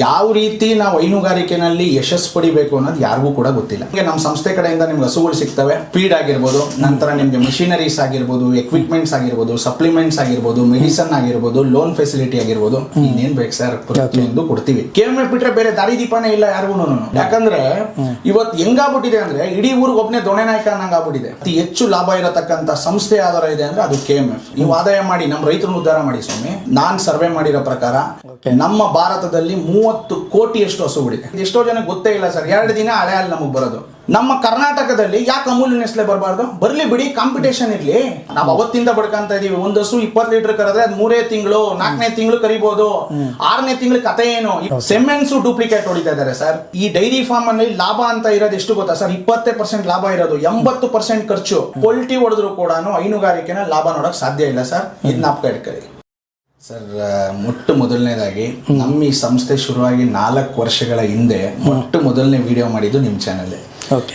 ಯಾವ ರೀತಿ ನಾವು ಹೈನುಗಾರಿಕೆನಲ್ಲಿ ಯಶಸ್ಸು ಪಡಿಬೇಕು ಅನ್ನೋದು ಯಾರಿಗೂ ಕೂಡ ಗೊತ್ತಿಲ್ಲ. ನಮ್ಮ ಸಂಸ್ಥೆ ಕಡೆಯಿಂದ ನಿಮ್ಗೆ ಹಸುಗಳು ಸಿಗ್ತವೆ, ಫೀಡ್ ಆಗಿರ್ಬೋದು, ನಂತರ ನಿಮ್ಗೆ ಮಿಷಿನರೀಸ್ ಆಗಿರ್ಬೋದು, ಎಕ್ವಿಪ್ಮೆಂಟ್ಸ್ ಆಗಿರ್ಬೋದು, ಸಪ್ಲಿಮೆಂಟ್ಸ್ ಆಗಿರ್ಬೋದು, ಮೆಡಿಸನ್ ಆಗಿರ್ಬೋದು, ಲೋನ್ ಫೆಸಿಲಿಟಿ ಆಗಿರ್ಬೋದು, ಇನ್ನೇನ್ ಬೇಕು ಸರ್ ಪ್ರತಿಯೊಂದು ಕೊಡ್ತೀವಿ. KMF ಬಿಟ್ರೆ ಬೇರೆ ದಾರಿ ದೀಪನೇ ಇಲ್ಲ ಯಾರಿಗೂ. ಯಾಕಂದ್ರೆ ಇವತ್ತು ಹೆಂಗಾಗ್ಬಿಟ್ಟಿದೆ ಅಂದ್ರೆ ಇಡೀ ಊರಿಗೆ ಒಬ್ಬನೇ ದೊಣೆ ನಾಯಕ ಅನ್ನಂಗ್ ಆಗ್ಬಿಟ್ಟಿದೆ. ಅತಿ ಹೆಚ್ಚು ಲಾಭ ಇರತಕ್ಕಂತ ಸಂಸ್ಥೆ ಯಾವ್ದಾರ ಇದೆ ಅಂದ್ರೆ ಅದು KMF. ನೀವು ಆದಾಯ ಮಾಡಿ ನಮ್ಮ ರೈತರನ್ನು ಉದ್ಧಾರ ಮಾಡಿ ಸ್ವಾಮಿ. ನಾನ್ ಸರ್ವೆ ಮಾಡಿರೋ ಪ್ರಕಾರ ನಮ್ಮ ಭಾರತದಲ್ಲಿ 30 ಕೋಟಿಯಷ್ಟು ಹಸುಗಳಿದೆ. ಎಷ್ಟೋ ಜನ ಗೊತ್ತೇ ಇಲ್ಲ ಸರ್. 2 ದಿನ ಹಳೆ ಹಾಲು ನಮಗ್ ಬರೋದು. ನಮ್ಮ ಕರ್ನಾಟಕದಲ್ಲಿ ಯಾಕೆ ಅಮೂಲ್ ನೆಸ್ಲೆ ಬರಬಾರ್ದು? ಬರ್ಲಿ ಬಿಡಿ, ಕಾಂಪಿಟೇಷನ್ ಇರ್ಲಿ. ನಾವು ಅವತ್ತಿಂದ ಬಡ್ಕಂತ ಇದೀವಿ. ಒಂದು ಹಸು 20 ಲೀಟರ್ ಕರೆದ್ರೆ ಅದು 3 ತಿಂಗಳು 4ನೇ ತಿಂಗಳು ಕರಿಬಹುದು, 6ನೇ ತಿಂಗಳು ಕತೆ ಏನು? ಸೆಮೆನ್ಸ್ ಡೂಪ್ಲಿಕೇಟ್ ಹೊಡಿತಾ ಇದಾರೆ ಸರ್. ಈ ಡೈರಿ ಫಾರ್ಮ್ ಅಲ್ಲಿ ಲಾಭ ಅಂತ ಇರೋದು ಎಷ್ಟು ಗೊತ್ತಾ ಸರ್? 20% ಲಾಭ ಇರೋದು, 80% ಖರ್ಚು. ಪೊಲ್ಟಿ ಹೊಡೆದ್ರು ಕೂಡ ಹೈನುಗಾರಿಕೆನ ಲಾಭ ನೋಡಕ್ ಸಾಧ್ಯ ಇಲ್ಲ ಸರ್. ಇದು ಜ್ಞಾಪಕ ಇಟ್ಕೊಳ್ಳಿ ಸರ್. ಮೊಟ್ಟ ಮೊದಲನೇದಾಗಿ ನಮ್ಮ ಈ ಸಂಸ್ಥೆ ಶುರುವಾಗಿ 4 ವರ್ಷಗಳ ಹಿಂದೆ ಮೊದಲನೇ ವಿಡಿಯೋ ಮಾಡಿದ್ದು ನಿಮ್ಮ ಚಾನಲ್.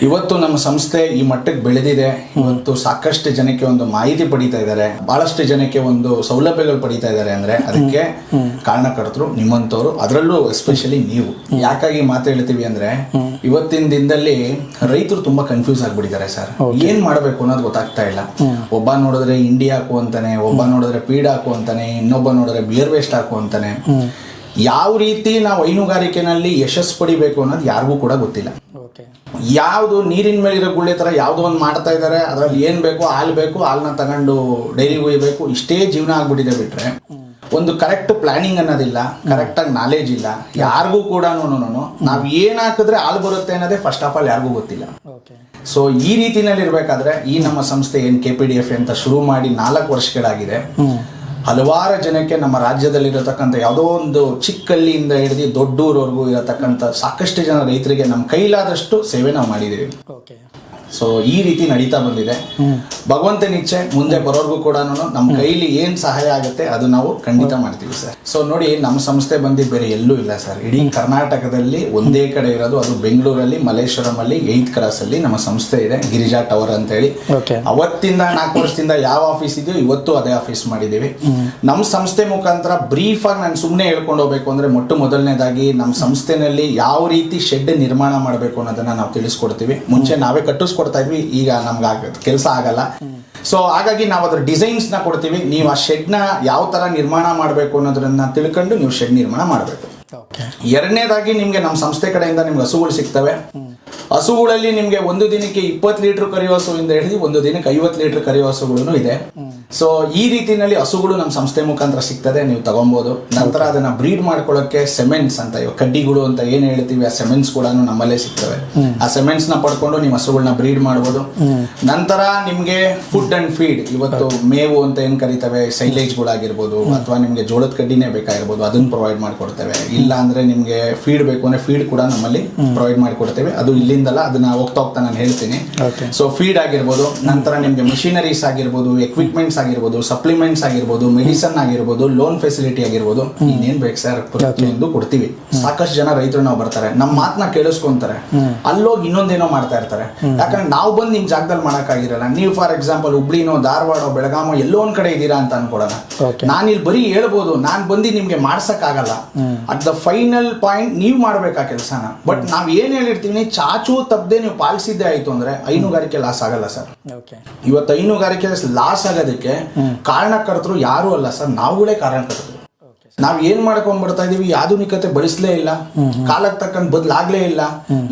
ಇವತ್ತು ನಮ್ಮ ಸಂಸ್ಥೆ ಈ ಮಟ್ಟಕ್ಕೆ ಬೆಳೆದಿದೆ. ಇವತ್ತು ಸಾಕಷ್ಟು ಜನಕ್ಕೆ ಒಂದು ಮಾಹಿತಿ ಪಡಿತಾ ಇದ್ದಾರೆ, ಬಹಳಷ್ಟು ಜನಕ್ಕೆ ಒಂದು ಸೌಲಭ್ಯಗಳು ಪಡಿತಾ ಇದ್ದಾರೆ ಅಂದ್ರೆ ಅದಕ್ಕೆ ಕಾರಣಕರ್ತರು ನಿಮ್ಮಂತವ್ರು, ಅದರಲ್ಲೂ ಎಸ್ಪೆಷಲಿ ನೀವು. ಯಾಕಾಗಿ ಮಾತು ಹೇಳ್ತೀವಿ ಅಂದ್ರೆ ಇವತ್ತಿನ ದಿನದಲ್ಲಿ ರೈತರು ತುಂಬಾ ಕನ್ಫ್ಯೂಸ್ ಆಗ್ಬಿಟ್ಟಿದ್ದಾರೆ ಸರ್. ಏನ್ ಮಾಡ್ಬೇಕು ಅನ್ನೋದು ಗೊತ್ತಾಗ್ತಾ ಇಲ್ಲ. ಒಬ್ಬ ನೋಡಿದ್ರೆ ಇಂಡಿ ಹಾಕು ಅಂತಾನೆ, ಒಬ್ಬ ನೋಡಿದ್ರೆ ಫೀಡ್ ಹಾಕು ಅಂತಾನೆ, ಇನ್ನೊಬ್ಬ ನೋಡಿದ್ರೆ ಬಿಯರ್ ವೇಸ್ಟ್ ಹಾಕು ಅಂತಾನೆ. ಯಾವ ರೀತಿ ನಾವು ಹೈನುಗಾರಿಕೆನಲ್ಲಿ ಯಶಸ್ಸು ಪಡಿಬೇಕು ಅನ್ನೋದು ಯಾರಿಗೂ ಕೂಡ ಗೊತ್ತಿಲ್ಲ. ಯಾವುದು ನೀರಿನ ಮೇಲಿರೋ ಗುಳ್ಳೆ ತರ ಯಾವ್ದೋ ಒಂದು ಮಾಡ್ತಾ ಇದಾರೆ. ಅದ್ರಲ್ಲಿ ಏನ್ ಬೇಕು, ಹಾಲು ಬೇಕು, ಹಾಲನ್ನ ತಗೊಂಡು ಡೈರಿಗೆ ಒಯ್ಯಬೇಕು, ಇಷ್ಟೇ ಜೀವನ ಆಗ್ಬಿಟ್ಟಿದೆ. ಬಿಟ್ರೆ ಒಂದು ಕರೆಕ್ಟ್ ಪ್ಲಾನಿಂಗ್ ಅನ್ನೋದಿಲ್ಲ, ಕರೆಕ್ಟ್ ಆಗಿ ನಾಲೆಜ್ ಇಲ್ಲ ಯಾರಿಗೂ ಕೂಡ. ನಾವ್ ಏನ್ ಹಾಕಿದ್ರೆ ಹಾಲು ಬರುತ್ತೆ ಅನ್ನೋದೇ ಫಸ್ಟ್ ಆಫ್ ಆಲ್ ಯಾರಿಗೂ ಗೊತ್ತಿಲ್ಲ. ಸೊ ಈ ರೀತಿನಲ್ಲಿ ಇರ್ಬೇಕಾದ್ರೆ ಈ ನಮ್ಮ ಸಂಸ್ಥೆ ಏನ್ KPDF ಅಂತ ಶುರು ಮಾಡಿ 4 ವರ್ಷಗಳಾಗಿದೆ. ಹಲವಾರು ಜನಕ್ಕೆ ನಮ್ಮ ರಾಜ್ಯದಲ್ಲಿರತಕ್ಕಂಥ ಯಾವುದೋ ಒಂದು ಚಿಕ್ಕಳ್ಳಿಯಿಂದ ಹಿಡಿದು ದೊಡ್ಡೂರವರೆಗೂ ಇರತಕ್ಕಂಥ ಸಾಕಷ್ಟು ಜನ ರೈತರಿಗೆ ನಮ್ಮ ಕೈಲಾದಷ್ಟು ಸೇವೆ ನಾವು ಮಾಡಿದ್ದೀವಿ. ಸೊ ಈ ರೀತಿ ನಡೀತಾ ಬಂದಿದೆ. ಭಗವಂತನ ಇಚ್ಛೆ ಮುಂದೆ ಬರೋರ್ಗೂ ಕೂಡ ನಮ್ಮ ಕೈಲಿ ಏನ್ ಸಹಾಯ ಆಗುತ್ತೆ ಅದು ನಾವು ಖಂಡಿತ ಮಾಡ್ತೀವಿ ಸರ್. ಸೊ ನೋಡಿ, ನಮ್ಮ ಸಂಸ್ಥೆ ಬಂದು ಬೇರೆ ಎಲ್ಲೂ ಇಲ್ಲ ಸರ್. ಇಡೀ ಕರ್ನಾಟಕದಲ್ಲಿ ಒಂದೇ ಕಡೆ ಇರೋದು, ಅದು ಬೆಂಗಳೂರಲ್ಲಿ ಮಲ್ಲೇಶ್ವರಂ ಅಲ್ಲಿ 8th ಕ್ರಾಸ್ ಅಲ್ಲಿ ನಮ್ಮ ಸಂಸ್ಥೆ ಇದೆ, ಗಿರಿಜಾ ಟವರ್ ಅಂತ ಹೇಳಿ. ಅವತ್ತಿಂದ 4 ವರ್ಷದಿಂದ ಯಾವ ಆಫೀಸ್ ಇದೆಯೋ ಇವತ್ತು ಅದೇ ಆಫೀಸ್ ಮಾಡಿದೀವಿ. ನಮ್ಮ ಸಂಸ್ಥೆ ಮುಖಾಂತರ ಬ್ರೀಫ್ ಆಗಿ ನಾನು ಸುಮ್ಮನೆ ಹೇಳ್ಕೊಂಡು ಹೋಗ್ಬೇಕು ಅಂದ್ರೆ ಮೊದಲನೇದಾಗಿ ನಮ್ಮ ಸಂಸ್ಥೆನಲ್ಲಿ ಯಾವ ರೀತಿ ಶೆಡ್ ನಿರ್ಮಾಣ ಮಾಡಬೇಕು ಅನ್ನೋದನ್ನ ನಾವು ತಿಳಿಸ್ಕೊಡ್ತೀವಿ. ಮುಂಚೆ ನಾವೇ ಕಟ್ಟಿಸ್ಕೊಡ್ತಾ ಇದ್ವಿ, ಈಗ ನಮ್ಗೆ ಕೆಲಸ ಆಗಲ್ಲ. ಸೊ ಹಾಗಾಗಿ ನಾವು ಅದ್ರ ಡಿಸೈನ್ಸ್ ನ ಕೊಡ್ತೀವಿ. ನೀವು ಆ ಶೆಡ್ ನ ಯಾವ ತರ ನಿರ್ಮಾಣ ಮಾಡಬೇಕು ಅನ್ನೋದನ್ನ ತಿಳ್ಕೊಂಡು ನೀವು ಶೆಡ್ ನಿರ್ಮಾಣ ಮಾಡಬೇಕು. ಎರಡನೇದಾಗಿ ನಿಮ್ಗೆ ನಮ್ಮ ಸಂಸ್ಥೆ ಕಡೆಯಿಂದ ನಿಮ್ಗೆ ಹಸುಗಳು ಸಿಗ್ತವೆ. ಹಸುಗಳಲ್ಲಿ ನಿಮ್ಗೆ ಒಂದು ದಿನಕ್ಕೆ 20 ಲೀಟರ್ ಕರಿಯೋ ಹಸುವಿಂದ ಹಿಡಿದು ಒಂದು ದಿನಕ್ಕೆ 50 ಲೀಟರ್ ಕರಿಯೋ ಹಸುಗಳು ಇದೆ. ಸೊ ಈ ರೀತಿನಲ್ಲಿ ಹಸುಗಳು ನಮ್ಮ ಸಂಸ್ಥೆ ಮುಖಾಂತರ ಸಿಗ್ತದೆ, ನೀವು ತಗೊಬಹುದು. ನಂತರ ಅದನ್ನ ಬ್ರೀಡ್ ಮಾಡ್ಕೊಳ್ಳೋಕೆ ಸೆಮೆನ್ಸ್ ಅಂತ, ಇವಾಗ ಕಡ್ಡಿಗಳು ಅಂತ ಏನ್ ಹೇಳ್ತೀವಿ, ಆ ಸೆಮೆನ್ಸ್ ಕೂಡ ನಮ್ಮಲ್ಲೇ ಸಿಗ್ತವೆ. ಆ ಸೆಮೆನ್ಸ್ ನ ಪಡ್ಕೊಂಡು ನಿಮ್ಮ ಹಸುಗಳನ್ನ ಬ್ರೀಡ್ ಮಾಡಬಹುದು. ನಂತರ ನಿಮ್ಗೆ ಫುಡ್ ಅಂಡ್ ಫೀಡ್, ಇವತ್ತು ಮೇವು ಅಂತ ಏನ್ ಕರಿತವೆ, ಸೈಲೇಜ್ ಗಳಾಗಿರ್ಬೋದು, ಅಥವಾ ನಿಮ್ಗೆ ಜೋಳದ ಕಡ್ಡಿನೇ ಬೇಕಾಗಿರ್ಬೋದು, ಅದನ್ನ ಪ್ರೊವೈಡ್ ಮಾಡ್ಕೊಡ್ತೇವೆ. ಇಲ್ಲ ಅಂದ್ರೆ ನಿಮ್ಗೆ ಫೀಡ್ ಬೇಕು ಅಂದ್ರೆ ಫೀಡ್ ಕೂಡ ನಮ್ಮಲ್ಲಿ ಪ್ರೊವೈಡ್ ಮಾಡ್ಕೊಡ್ತೇವೆ. ಅದು ಇಲ್ಲಿಂದಲ್ಲ, ಅದನ್ನ ಹೋಗ್ತಾ ನಾನು ಹೇಳ್ತೀನಿ. ಸೊ ಫೀಡ್ ಆಗಿರ್ಬೋದು, ನಂತರ ನಿಮ್ಗೆ ಮಿಷಿನರೀಸ್ ಆಗಿರ್ಬೋದು, ಎಕ್ವಿಪ್ಮೆಂಟ್ಸ್ ಆಗಿರ್ಬೋದು, ಸಪ್ಲಿಮೆಂಟ್ಸ್ ಆಗಿರ್ಬೋದು, ಮೆಡಿಸನ್ ಆಗಿರ್ಬೋದು, ಲೋನ್ ಫೆಸಿಲಿಟಿ ಆಗಿರ್ಬೋದು, ಇನ್ನೇನ್ ಬೇಕು ಸರ್ ಪ್ರತಿಯೊಂದು ಕೊಡ್ತೀವಿ. ಸಾಕಷ್ಟು ಜನ ರೈತರು ನಾವು ಬರ್ತಾರೆ, ನಮ್ಮ ಮಾತನ್ನ ಕೇಳಿಸ್ಕೊಂತಾರೆ, ಅಲ್ಲೋಗಿ ಇನ್ನೊಂದೇನೋ ಮಾಡ್ತಾ ಇರ್ತಾರೆ. ಯಾಕಂದ್ರೆ ನಾವು ಬಂದು ನಿಮ್ ಜಾಗದಲ್ಲಿ ಮಾಡಕ್ಕಾಗಿರಲ್ಲ. ನೀವು ಫಾರ್ ಎಕ್ಸಾಂಪಲ್ ಹುಬ್ಳಿನೋ, ಧಾರವಾಡ, ಬೆಳಗಾಮೋ ಎಲ್ಲೋ ಒಂದ್ ಕಡೆ ಇದೀರಾ ಅಂತ ಅನ್ಕೊಡೋಣ. ನಾನು ಇಲ್ಲಿ ಬರೀ ಹೇಳ್ಬೋದು, ನಾನ್ ಬಂದು ನಿಮ್ಗೆ ಮಾಡ್ಸಕ್ ಆಗಲ್ಲ. ಅಟ್ ದ ಫೈನಲ್ ಪಾಯಿಂಟ್ ನೀವು ಮಾಡ್ಬೇಕಾ ಕೆಲಸನ. ಬಟ್ ನಾವ್ ಏನ್ ಹೇಳಿರ್ತೀವಿ, ಚಾಚು ತಪ್ಪದೆ ನೀವು ಪಾಲಿಸಿದ್ದೆ ಆಯ್ತು ಅಂದ್ರೆ ಹೈನುಗಾರಿಕೆ ಲಾಸ್ ಆಗಲ್ಲ ಸರ್. ಇವತ್ತು ಹೈನುಗಾರಿಕೆ ಲಾಸ್ ಆಗೋದಕ್ಕೆ ಕಾರಣಕರ್ತರು ಯಾರು ಅಲ್ಲ ಸರ್, ನಾವುಗಳೇ ಕಾರಣಕರ್ತರು. ನಾವ್ ಏನ್ ಮಾಡ್ಕೊಂಡ್ ಬರ್ತಾ ಇದೀವಿ, ಆಧುನಿಕತೆ ಬಳಸಲೇ ಇಲ್ಲ, ಕಾಲಕ್ಕೆ ತಕ್ಕಂತ ಬದಲಾಗ್ಲೇ ಇಲ್ಲ.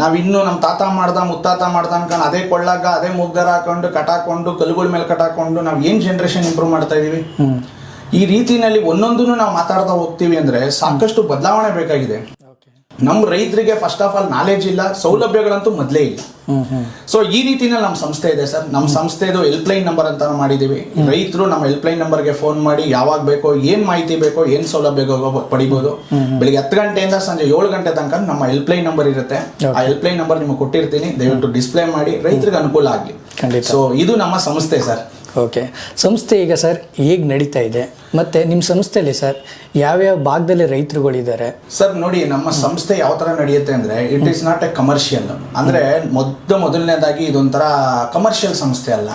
ನಾವ್ ಇನ್ನು ನಮ್ ತಾತ ಮಾಡ್ದ ಮುತ್ತಾತ ಮಾಡ್ದ ಅನ್ಕೊಂಡು ಅದೇ ಕೊಳ್ಳಾಗ ಅದೇ ಮುಗ್ದರ ಹಾಕೊಂಡು ಕಟಾಕೊಂಡು ಕಲ್ಲುಗಳ ಮೇಲೆ ಕಟಾಕೊಂಡು ನಾವ್ ಏನ್ ಜನರೇಷನ್ ಇಂಪ್ರೂವ್ ಮಾಡ್ತಾ ಇದೀವಿ. ಈ ರೀತಿನಲ್ಲಿ ಒಂದೊಂದನ್ನು ನಾವು ಮಾತಾಡ್ತಾ ಹೋಗ್ತೀವಿ ಅಂದ್ರೆ ಸಾಕಷ್ಟು ಬದಲಾವಣೆ ಬೇಕಾಗಿದೆ. ನಮ್ಮ ರೈತರಿಗೆ ಫಸ್ಟ್ ಆಫ್ ಆಲ್ ನಾಲೆಜ್ ಇಲ್ಲ, ಸೌಲಭ್ಯಗಳಂತೂ ಮೊದಲೇ ಇಲ್ಲ. ಸೊ ಈ ರೀತಿನಲ್ಲಿ ನಮ್ಮ ಸಂಸ್ಥೆ ಇದೆ ಸರ್. ನಮ್ಮ ಸಂಸ್ಥೆದು ಹೆಲ್ಪ್ಲೈನ್ ನಂಬರ್ ಅಂತ ಮಾಡಿದೀವಿ. ರೈತರು ನಮ್ಮ ಹೆಲ್ಪ್ಲೈನ್ ನಂಬರ್ಗೆ ಫೋನ್ ಮಾಡಿ ಯಾವಾಗ ಬೇಕೋ, ಏನ್ ಮಾಹಿತಿ ಬೇಕೋ, ಏನ್ ಸೌಲಭ್ಯ ಪಡಿಬಹುದು. ಬೆಳಿಗ್ಗೆ 10 ಗಂಟೆಯಿಂದ ಸಂಜೆ 7 ಗಂಟೆ ತನಕ ನಮ್ಮ ಹೆಲ್ಪ್ಲೈನ್ ನಂಬರ್ ಇರುತ್ತೆ. ಆ ಹೆಲ್ಪ್ಲೈನ್ ನಂಬರ್ ನಿಮಗೆ ಕೊಟ್ಟಿರ್ತೀನಿ, ದಯವಿಟ್ಟು ಡಿಸ್ಪ್ಲೇ ಮಾಡಿ, ರೈತರಿಗೆ ಅನುಕೂಲ ಆಗ್ಲಿ. ಸೊ ಇದು ನಮ್ಮ ಸಂಸ್ಥೆ ಸರ್. ಓಕೆ, ಸಂಸ್ಥೆ ಈಗ ಸರ್ ಹೇಗೆ ನಡೀತಾ ಇದೆ? ಮತ್ತೆ ನಿಮ್ಮ ಸಂಸ್ಥೆಯಲ್ಲಿ ಸರ್ ಯಾವ್ಯಾವ ಭಾಗದಲ್ಲಿ ರೈತರುಗಳಿದ್ದಾರೆ ಸರ್? ನೋಡಿ, ನಮ್ಮ ಸಂಸ್ಥೆ ಯಾವ ತರ ನಡೆಯುತ್ತೆ ಅಂದ್ರೆ it is not A commercial. ಅಂದ್ರೆ ಮೊದಲನೇದಾಗಿ ಇದೊಂಥರ ಕಮರ್ಷಿಯಲ್ ಸಂಸ್ಥೆ ಅಲ್ಲ.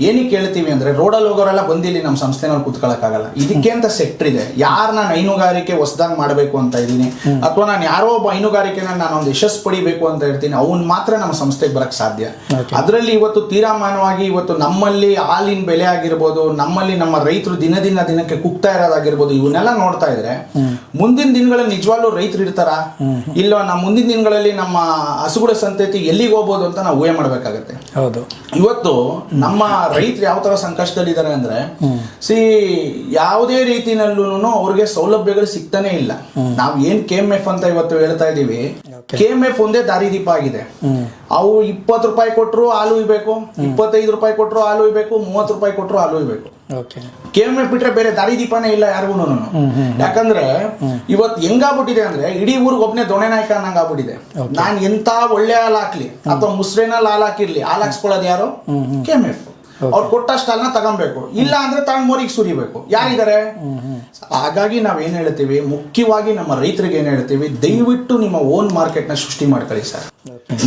ಏನಕ್ಕೆ ಹೇಳ್ತೀವಿ ಅಂದ್ರೆ ರೋಡಲ್ಲಿ ಹೋಗೋರೆಲ್ಲ ಬಂದಿಲ್ಲಿ ನಮ್ಮ ಸಂಸ್ಥೆನಲ್ಲಿ ಕೂತ್ಕೊಳ್ಳೋಕ್ಕಾಗಲ್ಲ. ಇದಕ್ಕೆ ಅಂತ ಸೆಕ್ಟರ್ ಇದೆ. ಯಾರು ನಾನು ಹೈನುಗಾರಿಕೆ ಹೊಸದಾಗಿ ಮಾಡಬೇಕು ಅಂತ ಇದ್ದೀನಿ, ಅಥವಾ ನಾನು ಯಾರೋ ಒಬ್ಬ ಹೈನುಗಾರಿಕೆನ ನಾನು ಒಂದು ಯಶಸ್ಸು ಪಡಿಬೇಕು ಅಂತ ಇರ್ತೀನಿ, ಅವ್ನು ಮಾತ್ರ ನಮ್ಮ ಸಂಸ್ಥೆಗೆ ಬರಕ್ ಸಾಧ್ಯ. ಅದರಲ್ಲಿ ಇವತ್ತು ತೀರಾಮಾನವಾಗಿ ಇವತ್ತು ನಮ್ಮಲ್ಲಿ ಹಾಲಿನ ಬೆಲೆ ಆಗಿರ್ಬೋದು, ನಮ್ಮಲ್ಲಿ ನಮ್ಮ ರೈತರು ದಿನಕ್ಕೆ ಕುಗ್ತಾ ಇರೋದಾಗಿರ್ಬೋದು, ಇವನ್ನೆಲ್ಲ ನೋಡ್ತಾ ಇದ್ರೆ ಮುಂದಿನ ದಿನಗಳಲ್ಲಿ ನಿಜವಾಗ್ಲೂ ರೈತರು ಇರ್ತಾರ ಇಲ್ವಾ? ನಮ್ಮ ಮುಂದಿನ ದಿನಗಳಲ್ಲಿ ನಮ್ಮ ಹಸುಗಳ ಸಂತತಿ ಎಲ್ಲಿಗೆ ಹೋಗ್ಬೋದು ಅಂತ ನಾವು ಊಹೆ ಮಾಡ್ಬೇಕಾಗತ್ತೆ. ಹೌದು. ಇವತ್ತು ನಮ್ಮ ರೈತರು ಯಾವ ತರ ಸಂಕಷ್ಟದಲ್ಲಿದ್ದಾರೆ ಅಂದ್ರೆ, ಯಾವುದೇ ರೀತಿನಲ್ಲೂ ಅವ್ರಿಗೆ ಸೌಲಭ್ಯಗಳು ಸಿಗ್ತಾನೆ ಇಲ್ಲ. ನಾವ್ ಏನ್ KMF ಅಂತ ಇವತ್ತು ಹೇಳ್ತಾ ಇದೀವಿ, KMF ಒಂದೇ ದಾರಿದೀಪ ಆಗಿದೆ. ಅವು 20 ರೂಪಾಯಿ ಕೊಟ್ಟರು ಹಾಲು ಇಬೇಕು, 25 ರೂಪಾಯಿ ಕೊಟ್ಟರು ಹಾಲು ಇಬೇಕು, 30 ರೂಪಾಯಿ ಕೊಟ್ಟರು ಹಾಲು ಇಬೇಕು. KMF ಬಿಟ್ರೆ ಬೇರೆ ದಾರಿದೀಪನೇ ಇಲ್ಲ ಯಾರಿಗೂ. ಯಾಕಂದ್ರೆ ಇವತ್ತು ಹೆಂಗಾಗ್ಬಿಟ್ಟಿದೆ ಅಂದ್ರೆ ಇಡೀ ಊರಿಗೆ ಒಬ್ನೇ ದೊಣೆ ನಾಯಕ ಅನ್ನಂಗ್ ಆಗ್ಬಿಟ್ಟಿದೆ. ನಾನ್ ಎಂತ ಒಳ್ಳೆ ಹಾಲು ಹಾಕ್ಲಿ ಅಥವಾ ಮುಸ್ರೇನಲ್ಲಿ ಹಾಲು ಹಾಕಿರ್ಲಿ, ಹಾಲು ಹಾಕ್ಸ್ಕೊಳ್ಳೋದು ಯಾರು? KMF. ಅವ್ರು ಕೊಟ್ಟಷ್ಟು ಹಾಲನ್ನ ತಗೊಬೇಕು, ಇಲ್ಲ ಅಂದ್ರೆ ತಗೊಂಡ್ ಮೋರಿಗೆ ಸುರಿಬೇಕು. ಯಾರಿದ್ದಾರೆ? ಹಾಗಾಗಿ ನಾವೇನ್ ಹೇಳ್ತೀವಿ, ಮುಖ್ಯವಾಗಿ ನಮ್ಮ ರೈತರಿಗೆ ಏನ್ ಹೇಳ್ತೀವಿ, ದಯವಿಟ್ಟು ನಿಮ್ಮ ಓನ್ ಮಾರ್ಕೆಟ್ ನ ಸೃಷ್ಟಿ ಮಾಡ್ಕೊಳ್ಳಿ ಸರ್.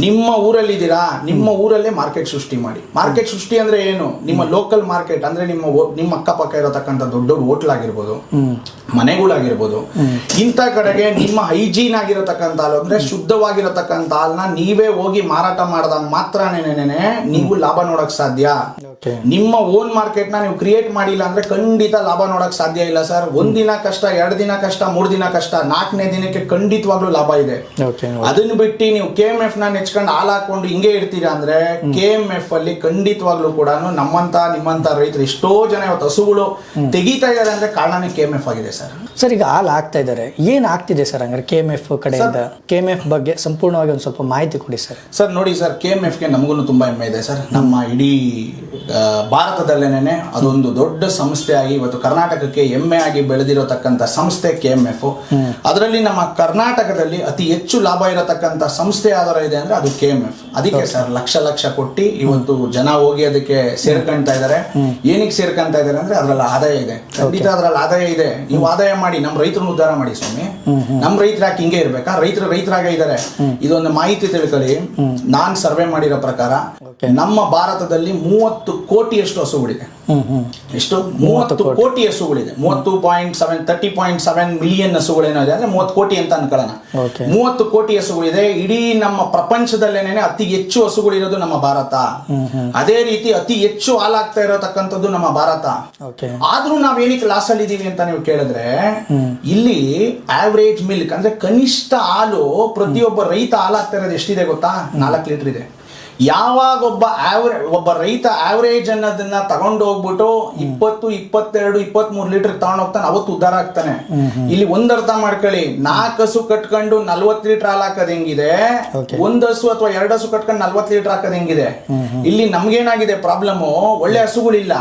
ನಿಮ್ಮ ಊರಲ್ಲಿದ್ದೀರಾ, ನಿಮ್ಮ ಊರಲ್ಲೇ ಮಾರ್ಕೆಟ್ ಸೃಷ್ಟಿ ಮಾಡಿ. ಮಾರ್ಕೆಟ್ ಸೃಷ್ಟಿ ಅಂದ್ರೆ ಏನು? ನಿಮ್ಮ ಲೋಕಲ್ ಮಾರ್ಕೆಟ್ ಅಂದ್ರೆ ನಿಮ್ಮ ಅಕ್ಕಪಕ್ಕ ಇರತಕ್ಕಂಥ ದೊಡ್ಡ ದೊಡ್ಡ ಹೋಟ್ಲ್ ಆಗಿರ್ಬೋದು, ಮನೆಗಳಾಗಿರ್ಬೋದು, ಇಂಥ ಕಡೆಗೆ ನಿಮ್ಮ ಹೈಜೀನ್ ಆಗಿರತಕ್ಕಂಥ ಹಾಲು ಅಂದ್ರೆ ಶುದ್ಧವಾಗಿರತಕ್ಕಂಥ ಹಾಲನ್ನ ನೀವೇ ಹೋಗಿ ಮಾರಾಟ ಮಾಡಿದಾಗ ಮಾತ್ರನೇ ನೀವು ಲಾಭ ನೋಡಕ್ ಸಾಧ್ಯ. ನಿಮ್ಮ ಓನ್ ಮಾರ್ಕೆಟ್ ನ ನೀವು ಕ್ರಿಯೇಟ್ ಮಾಡಿಲ್ಲ ಅಂದ್ರೆ ಖಂಡಿತ ಲಾಭ ನೋಡಕ್ ಸಾಧ್ಯ ಇಲ್ಲ ಸರ್. ಒಂದಿನ ಕಷ್ಟ, 2 ದಿನ ಕಷ್ಟ, 3 ದಿನ ಕಷ್ಟ, 4ನೇ ದಿನಕ್ಕೆ ಖಂಡಿತವಾಗ್ಲೂ ಲಾಭ ಇದೆ. ಅದನ್ನ ಬಿಟ್ಟು ನೀವು KMF ನ ನೆಚ್ಕೊಂಡು ಹಾಲು ಹಾಕೊಂಡು ಹಿಂಗೆ ಇರ್ತೀರಾ ಅಂದ್ರೆ KMF ಅಲ್ಲಿ ಖಂಡಿತವಾಗ್ಲೂ ಕೂಡ ನಿಮ್ಮಂತ ರೈತರು ಎಷ್ಟೋ ಜನ ಇವತ್ತು ಹಸುಗಳು ತೆಗಿತಾ ಇದಾರೆ ಅಂದ್ರೆ ಕಾರಣನೇ KMF ಆಗಿದೆ ಸರ್. ಸರ್, ಈಗ ಹಾಲು ಹಾಕ್ತಾ ಇದ್ದಾರೆ, ಏನ್ ಆಗ್ತಿದೆ ಸರ್ ಹಂಗಾರೆ KMF ಕಡೆಯಿಂದ? KMF ಬಗ್ಗೆ ಸಂಪೂರ್ಣವಾಗಿ ಒಂದು ಸ್ವಲ್ಪ ಮಾಹಿತಿ ಕೊಡಿ ಸರ್. ಸರ್ ನೋಡಿ ಸರ್, KMF ಗೆ ನಮಗೂ ತುಂಬಾ ಹೆಮ್ಮೆ ಇದೆ ಸರ್. ನಮ್ಮ ಇಡೀ ಭಾರತದಲ್ಲೇನೆ ಅದೊಂದು ದೊಡ್ಡ ಸಂಸ್ಥೆ ಆಗಿ ಇವತ್ತು ಕರ್ನಾಟಕಕ್ಕೆ ಹೆಮ್ಮೆ ಆಗಿ ಬೆಳೆದಿರತಕ್ಕಂಥ ಸಂಸ್ಥೆ KMF. ಅದರಲ್ಲಿ ನಮ್ಮ ಕರ್ನಾಟಕದಲ್ಲಿ ಅತಿ ಹೆಚ್ಚು ಲಾಭ ಇರತಕ್ಕಂಥ ಸಂಸ್ಥೆ ಯಾವ್ದಾರ ಇದೆ ಅಂದ್ರೆ ಅದು KMF. ಅದಕ್ಕೆ ಸರ್ ಲಕ್ಷ ಕೊಟ್ಟು ಇವತ್ತು ಜನ ಹೋಗಿ ಅದಕ್ಕೆ ಸೇರ್ಕೊಂತಾ ಇದಾರೆ. ಏನಕ್ಕೆ ಸೇರ್ಕೊಂತಾ ಇದಾರೆ ಅಂದ್ರೆ ಅದ್ರಲ್ಲಿ ಆದಾಯ ಇದೆ. ಖಂಡಿತ ಅದ್ರಲ್ಲಿ ಆದಾಯ ಇದೆ. ನೀವು ಆದಾಯ ಮಾಡಿ ನಮ್ಮ ರೈತರನ್ನು ಉದ್ಧಾರ ಮಾಡಿ ಸ್ವಾಮಿ. ನಮ್ಮ ರೈತರ ಯಾಕೆ ಹಿಂಗೆ ಇರ್ಬೇಕಾ? ರೈತರಾಗ ಇದಾರೆ. ಇದೊಂದು ಮಾಹಿತಿ ತಿಳ್ಕೊಳ್ಳಿ. ನಾನ್ ಸರ್ವೆ ಮಾಡಿರೋ ಪ್ರಕಾರ ನಮ್ಮ ಭಾರತದಲ್ಲಿ 30 ಕೋಟಿಯಷ್ಟು ಹಸುಗಳಿದೆ. ಎಷ್ಟು? 30 ಕೋಟಿ ಹಸುಗಳಿದೆ. 30.7 ಮಿಲಿಯನ್ ಹಸುಗಳೇನಿದೆ ಅಂದ್ರೆ 30 ಕೋಟಿ ಅಂತ ಅನ್ಕೊಳ್ಳೋಣ. 30 ಕೋಟಿ ಹಸುಗಳಿದೆ. ಇಡೀ ನಮ್ಮ ಪ್ರಪಂಚದಲ್ಲೇನೆ ಅತಿ ಹೆಚ್ಚು ಹಸುಗಳಿರೋದು ನಮ್ಮ ಭಾರತ. ಅದೇ ರೀತಿ ಅತಿ ಹೆಚ್ಚು ಹಾಲಾಗ್ತಾ ಇರತಕ್ಕಂಥದ್ದು ನಮ್ಮ ಭಾರತ. ಆದ್ರೂ ನಾವೇನಕ್ಕೆ ಲಾಸ್ ಅಲ್ಲಿ ಇದೀವಿ ಅಂತ ನೀವು ಕೇಳಿದ್ರೆ, ಇಲ್ಲಿ ಆವರೇಜ್ ಮಿಲ್ಕ್ ಅಂದ್ರೆ ಕನಿಷ್ಠ ಹಾಲು ಪ್ರತಿಯೊಬ್ಬ ರೈತ ಹಾಲಾಗ್ತಾ ಇರೋದು ಎಷ್ಟಿದೆ ಗೊತ್ತಾ? 4 ಲೀಟರ್ ಇದೆ. ಯಾವಾಗ ಒಬ್ಬ ರೈತ ಆವರೇಜ್ ಅನ್ನೋದನ್ನ ತಗೊಂಡು ಹೋಗ್ಬಿಟ್ಟು 20, 22, 23 ಲೀಟರ್ ತಗೊಂಡು ಹೋಗ್ತಾನೆ, ಅವತ್ತು ಉದ್ಧಾರ ಆಗ್ತಾನೆ. ಇಲ್ಲಿ ಒಂದ್ ಅರ್ಥ ಮಾಡ್ಕೊಳ್ಳಿ, 4 ಹಸು ಕಟ್ಕೊಂಡು 40 ಲೀಟರ್ ಹಾಲು ಹಾಕೋದ್ ಹೆಂಗಿದೆ, 1 ಹಸು ಅಥವಾ 2 ಹಸು ಕಟ್ಕೊಂಡು 40 ಲೀಟರ್ ಹಾಕೋದ್ ಹೆಂಗಿದೆ. ಇಲ್ಲಿ ನಮ್ಗೇನಾಗಿದೆ ಪ್ರಾಬ್ಲಮ್, ಒಳ್ಳೆ ಹಸುಗಳಿಲ್ಲ.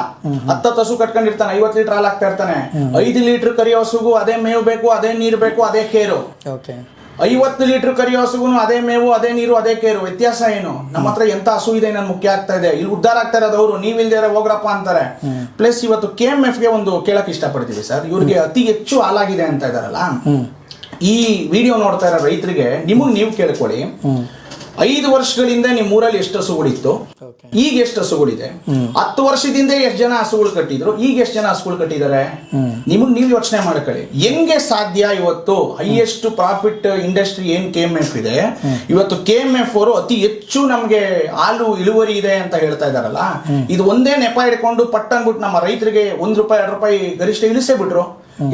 10 ಹಸು ಕಟ್ಕೊಂಡಿರ್ತಾನೆ, 50 ಲೀಟರ್ ಹಾಲು ಹಾಕ್ತಾ ಇರ್ತಾನೆ. 5 ಲೀಟರ್ ಕರಿಯೋ ಹಸುಗೂ ಅದೇ ಮೇವು ಬೇಕು, ಅದೇ ನೀರು ಬೇಕು, ಅದೇ ಕೇರು. 50 ಲೀಟರ್ ಕರಿಯೋ ಹಸುಗೂ ಅದೇ ಮೇವು, ಅದೇ ನೀರು, ಅದೇ ಕೇರು. ವ್ಯತ್ಯಾಸ ಏನು? ನಮ್ಮ ಹತ್ರ ಎಂತ ಹಸು ಇದೆ ನನ್ ಮುಖ್ಯ ಆಗ್ತಾ ಇದೆ. ಇಲ್ಲಿ ಉದ್ಧಾರ ಆಗ್ತಾ ಇರೋದು ಅವರು, ನೀವಿಲ್ದೇ ಹೋಗ್ರಪ್ಪ ಅಂತಾರೆ. ಪ್ಲಸ್ ಇವತ್ತು KMF ಗೆ ಒಂದು ಕೇಳಕ್ ಇಷ್ಟಪಡ್ತೀವಿ ಸರ್. ಇವ್ರಿಗೆ ಅತಿ ಹೆಚ್ಚು ಹಾಲಾಗಿದೆ ಅಂತ ಇದಾರಲ್ಲ, ಈ ವಿಡಿಯೋ ನೋಡ್ತಾ ಇರೋ ರೈತರಿಗೆ ನೀವು ಕೇಳ್ಕೊಳ್ಳಿ. 5 ವರ್ಷಗಳಿಂದ ನಿಮ್ಮ ಊರಲ್ಲಿ ಎಷ್ಟು ಹಸುಗಳಿತ್ತು, ಈಗ ಎಷ್ಟು ಹಸುಗಳಿದೆ? 10 ವರ್ಷದಿಂದ ಎಷ್ಟು ಜನ ಹಸುಗಳು ಕಟ್ಟಿದ್ರು, ಈಗ ಎಷ್ಟು ಜನ ಹಸುಗಳು ಕಟ್ಟಿದ್ದಾರೆ? ನೀವು ಯೋಚನೆ ಮಾಡ್ಕೊಳ್ಳಿ. ಹೆಂಗೆ ಸಾಧ್ಯ? ಇವತ್ತು ಹೈಯೆಸ್ಟ್ ಪ್ರಾಫಿಟ್ ಇಂಡಸ್ಟ್ರಿ ಏನ್ KMF ಇದೆ, ಇವತ್ತು KMF ಅವರು ಅತಿ ಹೆಚ್ಚು ನಮ್ಗೆ ಹಾಲು ಇಳುವರಿ ಇದೆ ಅಂತ ಹೇಳ್ತಾ ಇದಾರಲ್ಲ, ಇದು ಒಂದೇ ನೆಪ ಹಿಡ್ಕೊಂಡು ಪಟ್ಟಂದ್ಬಿಟ್ಟು ನಮ್ಮ ರೈತರಿಗೆ 1 ರೂಪಾಯಿ 2 ರೂಪಾಯಿ ಗರಿಷ್ಠ ಇಳಿಸೇ ಬಿಟ್ರು.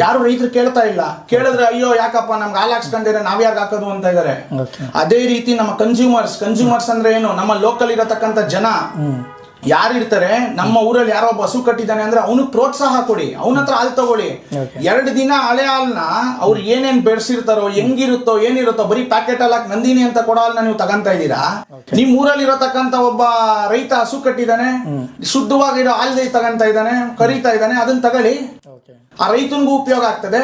ಯಾರು ರೈತರು ಕೇಳ್ತಾ ಇಲ್ಲ. ಕೇಳಿದ್ರೆ ಅಯ್ಯೋ ಯಾಕಪ್ಪ ನಮ್ಗೆ ಹಾಲು ಹಾಕ್ಸ್ಕೊಂಡಿದ್ರೆ ನಾವ್ಯಾರು ಹಾಕೋದು ಅಂತ ಇದಾರೆ. ಅದೇ ರೀತಿ ನಮ್ಮ ಕನ್ಸ್ಯೂಮರ್ಸ್ ಅಂದ್ರೆ ಏನು? ನಮ್ಮ ಲೋಕಲ್ ಇರತಕ್ಕಂಥ ಜನ ಯಾರಿರ್ತಾರೆ, ನಮ್ಮ ಊರಲ್ಲಿ ಯಾರೋ ಒಬ್ಬ ಹಸು ಕಟ್ಟಿದ್ದಾನೆ ಅಂದ್ರೆ ಅವನು ಪ್ರೋತ್ಸಾಹ ಕೊಡಿ, ಅವನ ಹತ್ರ ಹಾಲು ತಗೊಳ್ಳಿ. 2 ದಿನ ಹಳೆ ಹಾಲ್ನ ಅವ್ರು ಏನೇನ್ ಬೆಳೆಸಿರ್ತಾರೋ, ಹೆಂಗಿರುತ್ತೋ ಏನಿರುತ್ತೋ, ಬರೀ ಪ್ಯಾಕೆಟ್ ಹಾಕಿ ನಂದಿನಿ ಅಂತ ಕೊಡೋ ಹಾಲ್ನ ನೀವು ತಗೊಂತಾ ಇದ್ದೀರಾ. ನಿಮ್ ಊರಲ್ಲಿ ಇರತಕ್ಕಂತ ಒಬ್ಬ ರೈತ ಹಸು ಕಟ್ಟಿದ್ದಾನೆ, ಶುದ್ಧವಾಗಿರೋ ಹಾಲು ತಗೊಂತಾ ಇದ್ದಾನೆ, ಕರೀತಾ ಇದ್ದಾನೆ, ಅದನ್ನ ತಗೊಳ್ಳಿ. ಆ ರೈತನಿಗೂ ಉಪಯೋಗ ಆಗ್ತದೆ.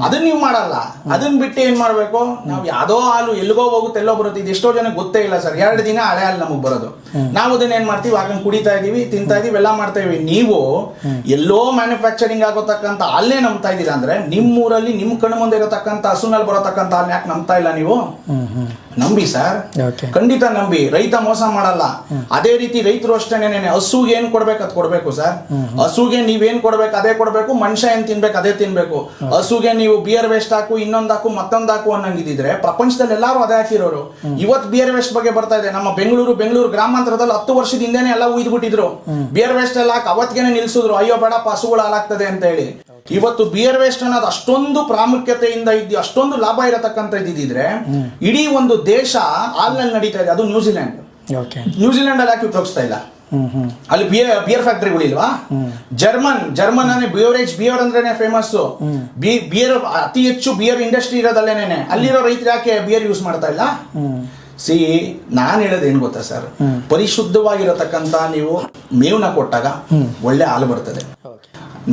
ಅದನ್ನ ನೀವು ಮಾಡಲ್ಲ. ಅದನ್ನ ಬಿಟ್ಟು ಏನ್ ಮಾಡ್ಬೇಕು, ನಾವು ಯಾವ್ದೋ ಹಾಲು ಎಲ್ಲಿಗೋ ಹೋಗುತ್ತೆ ಎಲ್ಲೋ ಬರುತ್ತೆ. ಇದು ಎಷ್ಟೋ ಜನಕ್ಕೆ ಗೊತ್ತೇ ಇಲ್ಲ ಸರ್. 2 ದಿನ ಹಳೆ ಹಾಲು ನಮಗ್ ಬರೋದು. ನಾವು ಅದನ್ನ ಏನ್ ಮಾಡ್ತೀವಿ, ಹಾಕೊಂಡು ಕುಡಿತಾ ಇದೀವಿ, ತಿಂತಾ ಇದೀವಿ, ಎಲ್ಲ ಮಾಡ್ತಾ ಇದೀವಿ. ನೀವು ಎಲ್ಲೋ ಮ್ಯಾನುಫ್ಯಾಕ್ಚರಿಂಗ್ ಆಗೋತಕ್ಕಂತ ಹಾಲೇ ನಂಬ್ತಾ ಇದೀರಾ ಅಂದ್ರೆ, ನಿಮ್ಮೂರಲ್ಲಿ ನಿಮ್ ಕಣ್ಣು ಮುಂದೆ ಇರತಕ್ಕಂತ ಹಸುನಲ್ಲಿ ಬರತಕ್ಕಂತ ಹಾಲ್ ಯಾಕೆ ನಂಬ್ತಾ ಇಲ್ಲ ನೀವು? ನಂಬಿ ಸರ್, ಖಂಡಿತ ನಂಬಿ. ರೈತ ಮೋಸ ಮಾಡಲ್ಲ. ಅದೇ ರೀತಿ ರೈತರು ಅಷ್ಟೇನೆ, ಹಸುಗೆ ಏನ್ ಕೊಡ್ಬೇಕು ಅದ್ ಕೊಡ್ಬೇಕು ಸರ್. ಹಸುಗೆ ನೀವೇನ್ ಕೊಡ್ಬೇಕು ಅದೇ ಕೊಡ್ಬೇಕು. ಮನುಷ್ಯ ಏನ್ ತಿನ್ಬೇಕು ಅದೇ ತಿನ್ಬೇಕು. ಹಸುಗೆ ನೀವು ಬಿಯರ್ ವೇಸ್ಟ್ ಹಾಕು, ಇನ್ನೊಂದ್ ಹಾಕು, ಮತ್ತೊಂದ್ ಹಾಕು ಅನ್ನಂಗಿದ್ರೆ ಪ್ರಪಂಚದಲ್ಲಿ ಎಲ್ಲಾರು ಅದೇ ಹಾಕಿರೋರು. ಇವತ್ತು ಬಿಯರ್ ವೇಸ್ಟ್ ಬಗ್ಗೆ ಬರ್ತಾ ಇದೆ. ನಮ್ಮ ಬೆಂಗಳೂರು ಗ್ರಾಮಾಂತರದಲ್ಲಿ 10 ವರ್ಷದ ಹಿಂದೆನೆ ಎಲ್ಲ ಉಯ್ದ್ಬಿಟ್ಟಿದ್ರು. ಬಿಯರ್ ವೇಸ್ಟ್ ಎಲ್ಲ ಹಾಕಿ ಅವತ್ತಿಗೆನೆ ನಿಲ್ಸಿದ್ರು. ಅಯ್ಯೋ ಬೇಡಪ್ಪ ಹಸುಗಳು ಹಾಲಾಗ್ತದೆ ಅಂತ ಹೇಳಿ. ಇವತ್ತು ಬಿಯರ್ ವೇಸ್ಟ್ ಅನ್ನೋದು ಅಷ್ಟೊಂದು ಪ್ರಾಮುಖ್ಯತೆಯಿಂದ ಇದ್ದು ಅಷ್ಟೊಂದು ಲಾಭ ಇರತಕ್ಕಂತ ಇದ್ದಿದ್ರೆ ಇಡೀ ಒಂದು ದೇಶ ಹಾಲ್ನಲ್ಲಿ ನಡೀತಾ ಇದೆ. ಅದು ನ್ಯೂಜಿಲೆಂಡ್ ಅಲ್ಲಿ ಯಾಕೆ ಉಪಯೋಗಿಸ್ತಾ ಇಲ್ಲ? ಅಲ್ಲಿ ಬಿಯರ್ ಫ್ಯಾಕ್ಟರಿಗಳಿಲ್ವಾ? ಜರ್ಮನ್ ಬಿಯರ್ ಅಂದ್ರೇನೆ ಫೇಮಸ್. ಬಿಯರ್ ಅತಿ ಹೆಚ್ಚು ಬಿಯರ್ ಇಂಡಸ್ಟ್ರಿ ಇರೋದಲ್ಲೇನೆ. ಅಲ್ಲಿರೋ ರೈತರು ಯಾಕೆ ಬಿಯರ್ ಯೂಸ್ ಮಾಡ್ತಾ ಇಲ್ಲ? ನಾನ್ ಹೇಳೋದು ಏನ್ ಗೊತ್ತಾ ಸರ್, ಪರಿಶುದ್ಧವಾಗಿರತಕ್ಕಂತ ನೀವು ಮೇವ್ನ ಕೊಟ್ಟಾಗ ಒಳ್ಳೆ ಹಾಲು ಬರ್ತದೆ.